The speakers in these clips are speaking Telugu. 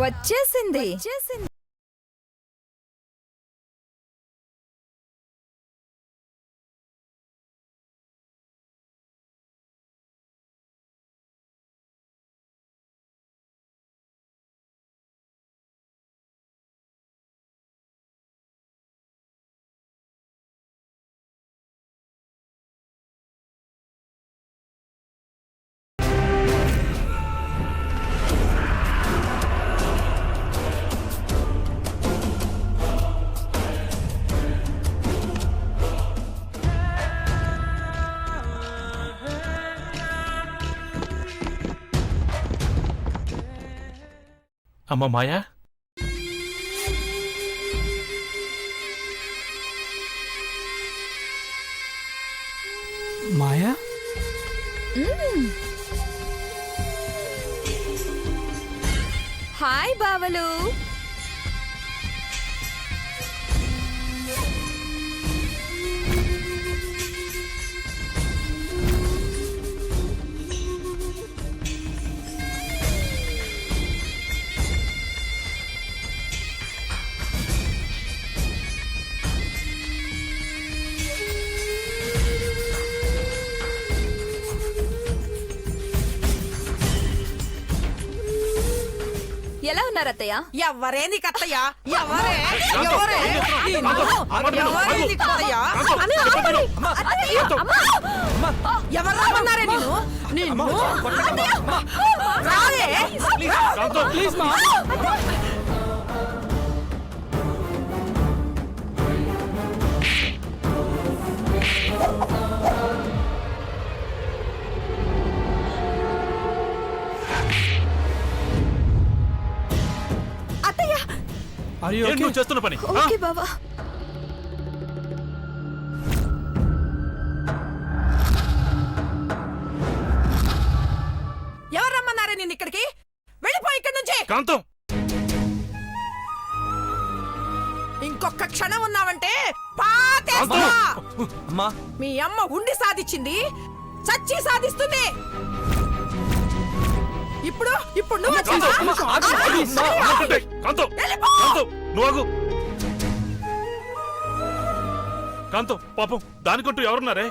వచ్చేసింది. అమ్మ మాయా, మాయా హాయ్ బావలు. ఎలా ఉన్నారు అత్తయ్య? ఎవరే నీకు అత్తయ్య? ఎవరే ఎవరే ఎవరే నీకు అత్తయ్య? ఎవరు రమ్మన్నారే నేను? రావే. నువ్వు చేస్తున్న పని ఓకే బావా. ఎవరు రమ్మన్నారే నేను ఇక్కడికి? వెళ్ళిపో ఇక్కడి నుంచి. కాంతం, ఇంకొక క్షణం ఉన్నావంటే పాతేస్తా. అమ్మా, మీ అమ్మ ఉండి సాధించింది, చచ్చి సాధిస్తుంది. ఇప్పుడు ఇప్పుడు నువ్వు వచ్చావా? వెళ్ళిపో. కాంతం పాపం దానికంటూ ఎవరున్నారే?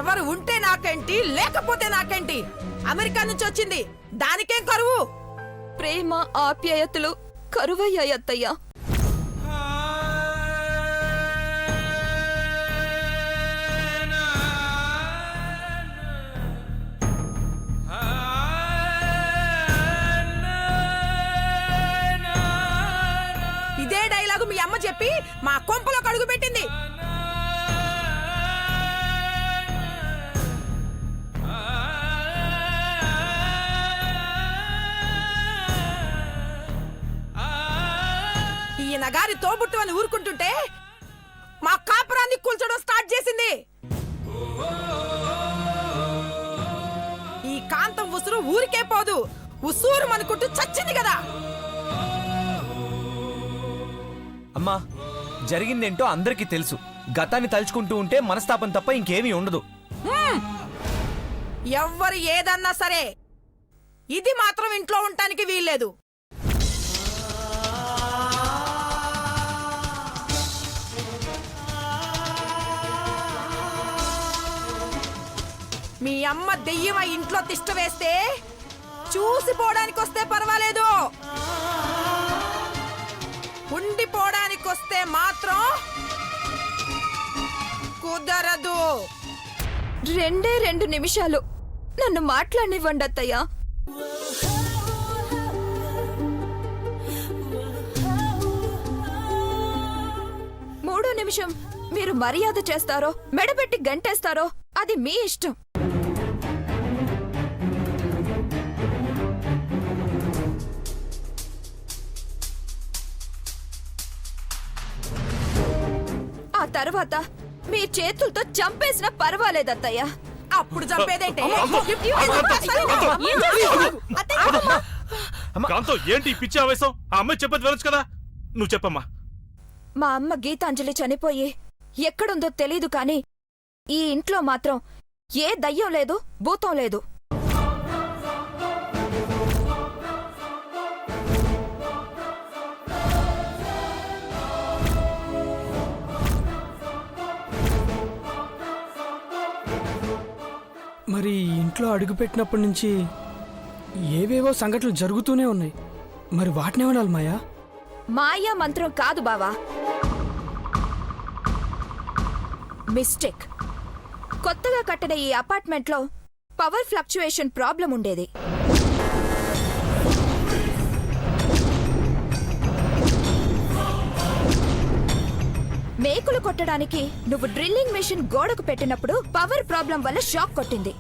ఎవరు ఉంటే నాకేంటి, లేకపోతే నాకేంటి? అమెరికా నుంచి వచ్చింది, దానికేం కరువు? ప్రేమ ఆప్యాయతలు కరువయ్యాయి అత్తయ్య. ఇదే డైలాగు మీ అమ్మ చెప్పి మా కొంపలో కడుగు పెట్టింది. ఈయన గారి తోబుట్టు అని ఊరుకుంటుంటే మా కాపురాన్ని కూల్చడం స్టార్ట్ చేసింది. ఈ కాంతం ఉసురు ఊరికే పోదు, ఉసూరు అనుకుంటూ చచ్చింది కదా. అమ్మా, జరిగిందేంటో అందరికీ తెలుసు. గతాన్ని తలుచుకుంటూ ఉంటే మనస్తాపం తప్ప ఇంకేమీ ఉండదు. ఎవ్వరు ఏదన్నా సరే ఇది మాత్రం ఇంట్లో ఉండటానికి వీల్లేదు. మీ అమ్మ దెయ్యమ ఇంట్లో తిష్ట వేస్తే చూసిపోవడానికి వస్తే పర్వాలేదు, ఉండిపోవడానికి వస్తే మాత్రం కుదరదు. 2 నిమిషాలు నన్ను మాట్లాడనివ్వండి అత్తయ్య. మూడో నిమిషం మీరు మర్యాద చేస్తారో మెడబెట్టి గంటేస్తారో అది మీ ఇష్టం. ఆ తర్వాత మీ చేతులతో చంపేసినా పర్వాలేదత్తయ్య. అప్పుడు చంపేదేంటే? కాంతం, ఏంటి పిచ్చి ఆవేశం? ఆ అమ్మాయి చెప్పేది వెళ్ళొచ్చు కదా, నువ్వు చెప్పమ్మా. మా అమ్మ గీతాంజలి చనిపోయి ఎక్కడుందో తెలీదు కాని ఈ ఇంట్లో మాత్రం ఏ దయ్యం లేదు, భూతం లేదు. మరి ఇంట్లో అడుగుపెట్టినప్పటి నుంచి ఏవేవో సంఘటనలు జరుగుతూనే ఉన్నాయి. మరి వాటినేమనాలి మాయా? మాయా మంత్రం కాదు బావా, మిస్టేక్. కొత్తగా కట్టిన ఈ అపార్ట్మెంట్లో పవర్ ఫ్లక్చుయేషన్ ప్రాబ్లం ఉండేది. మేకులు కొట్టడానికి నువ్వు డ్రిల్లింగ్ మెషిన్ గోడకు పెట్టినప్పుడు పవర్ ప్రాబ్లం వల్ల షాక్ కొట్టింది.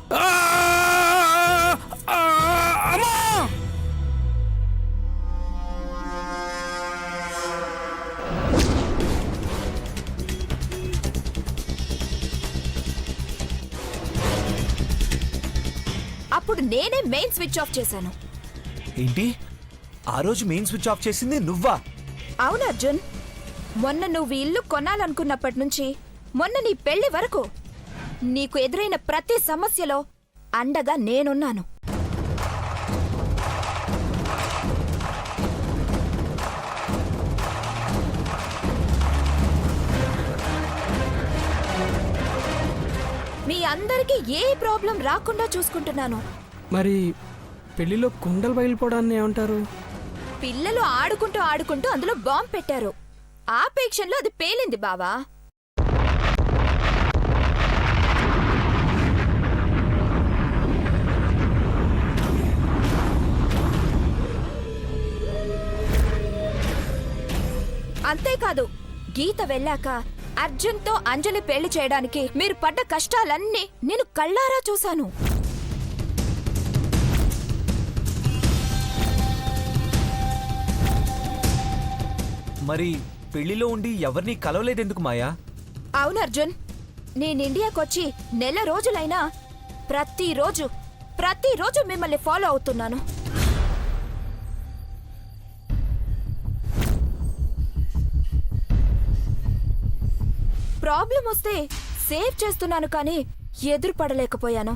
అప్పుడు నేనే మెయిన్ స్విచ్ ఆఫ్ చేశాను. ఏంటి, ఆ రోజు మెయిన్ స్విచ్ ఆఫ్ చేసింది నువ్వా? అవును అర్జున్, మొన్న నువ్వు ఇల్లు కొనాలనుకున్నప్పటి నుంచి మొన్న నీ పెళ్లి వరకు నీకు ఎదురైన ప్రతి సమస్యలో అండగా నేనున్నాను. మీ అందరికీ ఏ ప్రాబ్లం రాకుండా చూసుకుంటున్నాను. మరి పెళ్లిలో కుండలు బయలుపోవడాన్ని ఏమంటారు? పిల్లలు ఆడుకుంటూ ఆడుకుంటూ అందులో బాంబు పెట్టారు. ఆపేక్షన్లో అది పేలింది బావా. అంతేకాదు, గీత వెళ్ళాక అర్జున్తో అంజలి పెళ్లి చేయడానికి మీరు పడ్డ కష్టాలన్నీ నేను కళ్ళారా చూశాను. మరి పెళ్లిలో ఉండి ఎవరిని కలవలేదెందుకు మాయా? అవును అర్జున్, నేను ఇండియాకొచ్చి నెల రోజులైనా ప్రతిరోజు మిమ్మల్ని ఫాలో అవుతున్నాను. ప్రాబ్లం వస్తే సేవ్ చేస్తున్నాను కానీ ఎదురుపడలేకపోయాను.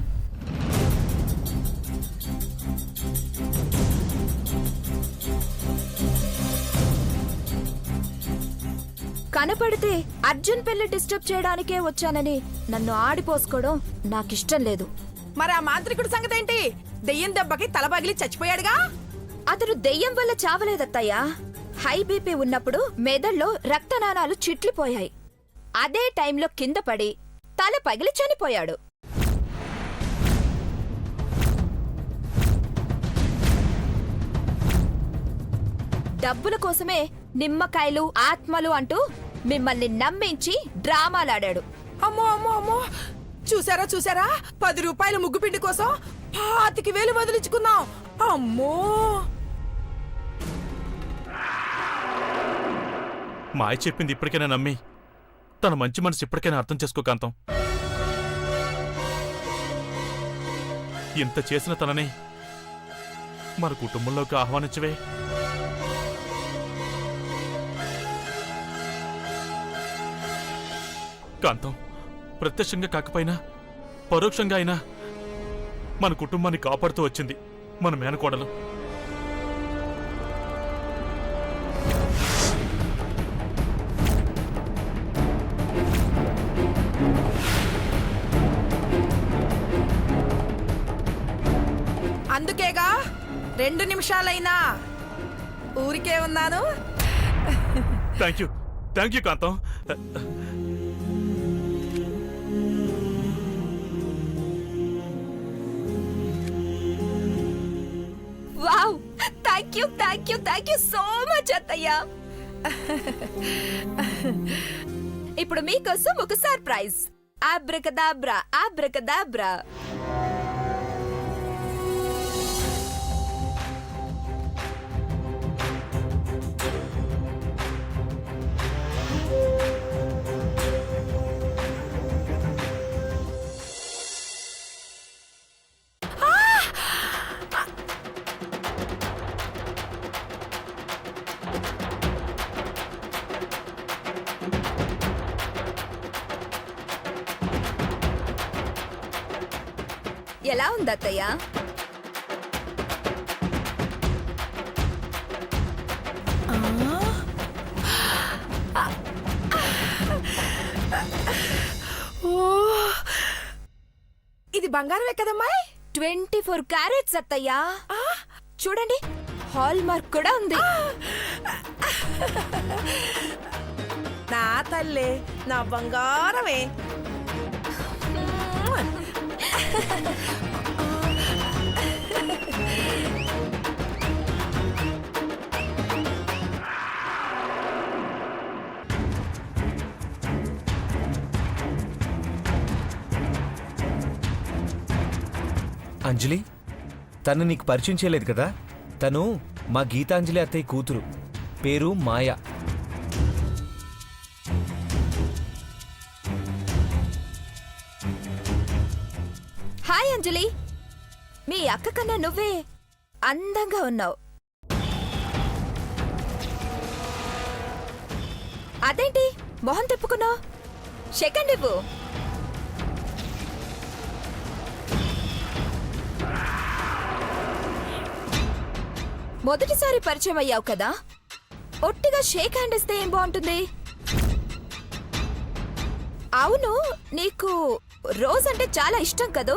కనపడితే అర్జున్ పెళ్లి డిస్టర్బ్ చేయడానికే వచ్చానని నన్ను ఆడిపోసుకోవడం నాకిష్టం లేదు. మరి ఆ మాంత్రికుడి సంగతి ఏంటి? దెయ్యం దెబ్బకి తల పగిలి చచ్చిపోయాడుగా. అతను దెయ్యం వల్ల చావలేదత్తయ్యా. హై బీపీ ఉన్నప్పుడు మెదడులో రక్తనాళాలు చిట్లిపోయాయి. అదే టైంలో కింద పడి తల పగిలి చనిపోయాడు. డబ్బుల కోసమే నిమ్మకాయలు ఆత్మలు అంటూ మిమ్మల్ని నమ్మించి డ్రామాలాడాడు. అమ్మో అమ్మో అమ్మో, చూసారా చూసారా, 10 రూపాయల ముగ్గుపిండి కోసం 25,000 వదిలించుకున్నాం. అమ్మో, మాయ చెప్పింది ఇప్పటికైనా నమ్మి తన మంచి మనసు ఇప్పటికైనా అర్థం చేసుకో కాంతం. ఇంత చేసిన తనని మన కుటుంబంలోకి ఆహ్వానించవే. కాంతం ప్రత్యక్షంగా కాకపోయినా పరోక్షంగా అయినా మన కుటుంబాన్ని కాపాడుతూ వచ్చింది మన మేనకోడలు. అందుకేగా 2 నిమిషాలైనా ఊరికే ఉన్నాను. Thank you Kantham. Wow, thank you so much అత్తయ్య. ఇప్పుడు మీకోసం ఒక సర్ప్రైజ్. ఆబ్రకదాబ్రా ఆబ్రకదాబ్రా. ఎలా ఉంది అత్తయ్య? ఇది బంగారమే కదమ్మాయ్? 24 క్యారెట్స్ అత్తయ్యా. చూడండి, హాల్ మార్క్ కూడా ఉంది. నా తల్లే, నా బంగారమే. అంజలి, తను నీకు పరిచయం చేయలేదు కదా? తను మా గీతాంజలి అత్తయ్య కూతురు, పేరు మాయా. హాయ్ అంజలి, మీ అక్క కన్నా నువ్వే అందంగా ఉన్నావు. అదేంటి మొహం తిప్పుకున్నావు? సెకండ్ ఇవ్వు. మొదటిసారి పరిచయం అయ్యావు కదా, ఒట్టిగా షేక్ హ్యాండ్ ఇస్తే ఏం బాగుంటుంది? అవును, నీకు రోజ్ అంటే చాలా ఇష్టం కదూ?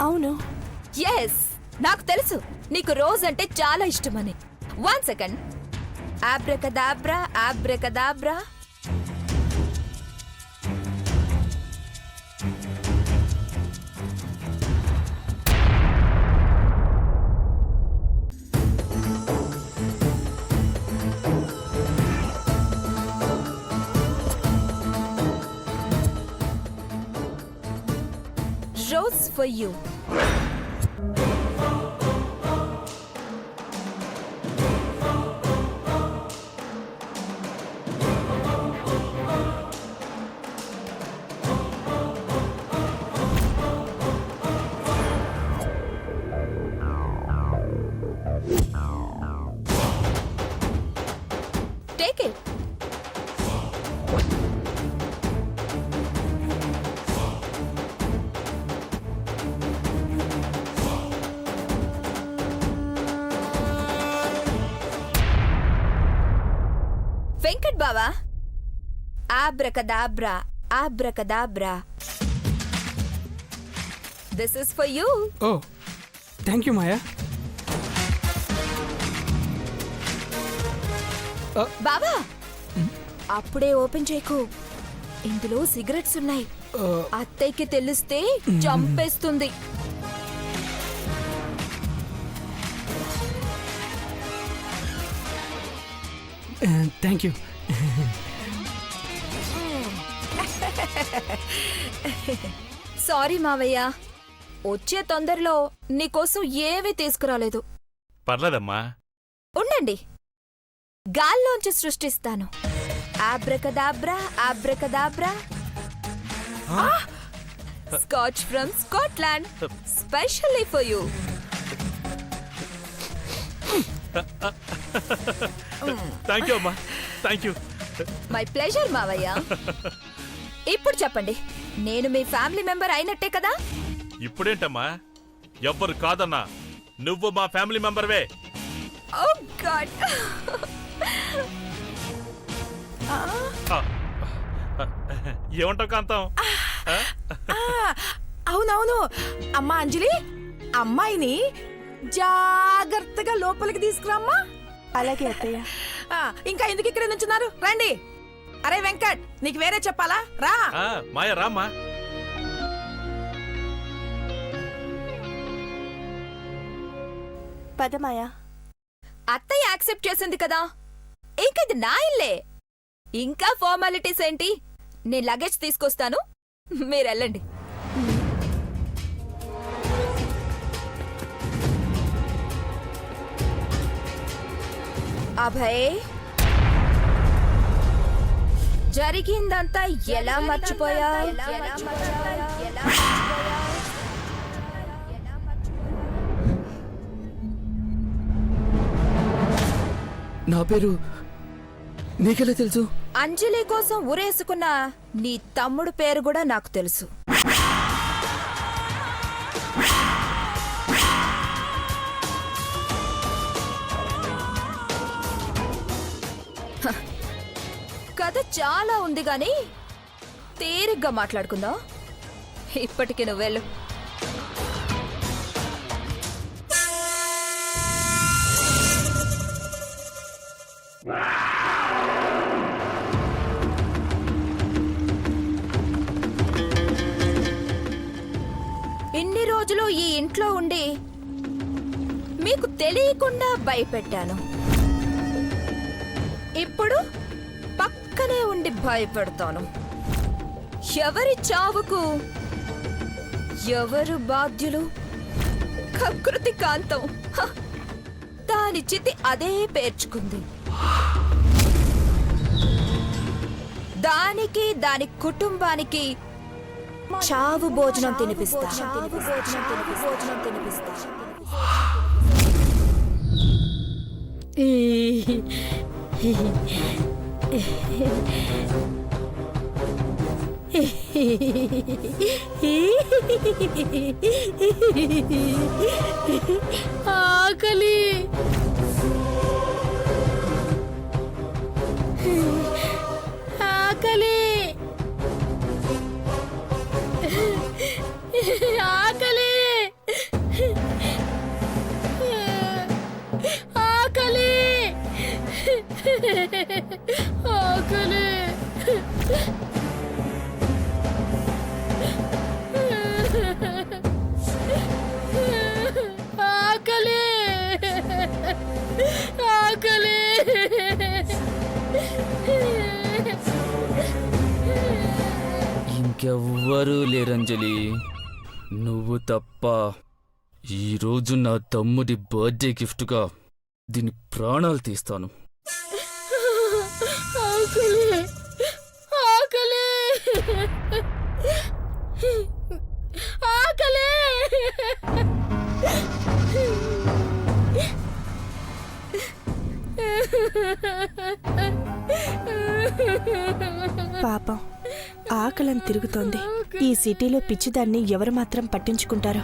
అవును. ఎస్, నాకు తెలుసు నీకు రోజ్ అంటే చాలా ఇష్టమని. 1 second. Abracadabra, abracadabra. Rose for you. Take it. Venkat బావా, abracadabra, abracadabra. This is for you. Oh, thank you Maya. బావా, అప్పుడే ఓపెన్ చేయకు. ఇందులో సిగరెట్స్ ఉన్నాయి. అత్తయ్యకి తెలిస్తే చంపేస్తుంది. Thank you. సారీ మావయ్య, వచ్చే తొందరలో నీకోసం ఏమీ తీసుకురాలేదు. పర్లేదమ్మా. ఉండండి, గాల్లోంచి సృష్టిస్తాను. Abracadabra, abracadabra. Scotch from Scotland, specially for you. Thank you అమ్మా, థ్యాంక్ యూ. మై ప్లెజర్ మావయ్య. ఇప్పుడు చెప్పండి, నేను మీ ఫ్యామిలీ మెంబర్ అయినట్టే కదా? ఇప్పుడేంటమ్మా, ఎవ్వరు కాదన్నా, నువ్వు మా ఫ్యామిలీ మెంబర్వే. ఓ గాడ్. ఏమంటావు కాంతం? అవునవును. అమ్మా అంజలి, అమ్మాయిని జాగ్రత్తగా లోపలికి తీసుకురామ్మా. అలాగే అత్తయ్య. ఇంకా ఎందుకు ఇక్కడ నుంచున్నారు? రండి. అరే వెంకట్, నీకు వేరే చెప్పాలా? రా. మాయా రామ్మా. పదమాయా. అత్తయ్య యాక్సెప్ట్ చేసింది కదా, ఇంకా ఇది నా ఇల్లే. ఇంకా ఫార్మాలిటీస్ ఏంటి? నేను లగేజ్ తీసుకొస్తాను, మీరెళ్ళండి. అభయ్, జరిగిందంతా ఎలా మర్చిపోయా? నా పేరు నీకెలా తెలుసు? అంజలి కోసం ఊరేసుకున్న నీ తమ్ముడు పేరు కూడా నాకు తెలుసు. కథ చాలా ఉంది గాని తీరిగ్గా మాట్లాడుకుందాం. ఇప్పటికి నువ్వు వెళ్ళు. ఇన్ని రోజులు ఈ ఇంట్లో ఉండి మీకు తెలియకుండా భయపెట్టాను. ఇప్పుడు పక్కనే ఉండి భయపెడతాను. ఎవరి చావుకు ఎవరు బాధ్యులు? కకృతి కాంతం దాని చితి అదే పేర్చుకుంది. దానికి దాని కుటుంబానికి చావు భోజనం తినిపిస్తా. ఆకలి ఆకలి ఆకలి ఆకలి ఆకలి ఆకలి ఆకలి ఇంకెవ్వరూ లేరంజలి, నువ్వు తప్ప. ఈరోజు నా తమ్ముడి బర్త్డే గిఫ్ట్గా దీని ప్రాణాలు తీస్తాను. ఆకలి ఆకలి ఆకలి పాపం ఆకలని తిరుగుతోంది. ఈ సిటీలో పిచ్చిదాన్ని ఎవరు మాత్రం పట్టించుకుంటారో.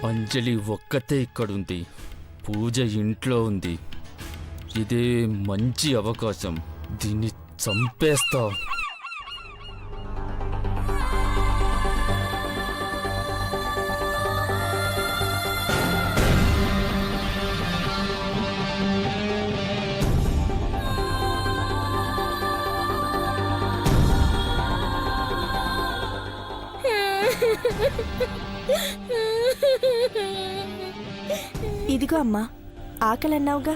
అంజలి ఒక్కతే ఇక్కడుంది, పూజ ఇంట్లో ఉంది. ఇదే మంచి అవకాశం, దీన్ని చంపేస్తా. ఇదిగో అమ్మా, ఆకలన్నావుగా.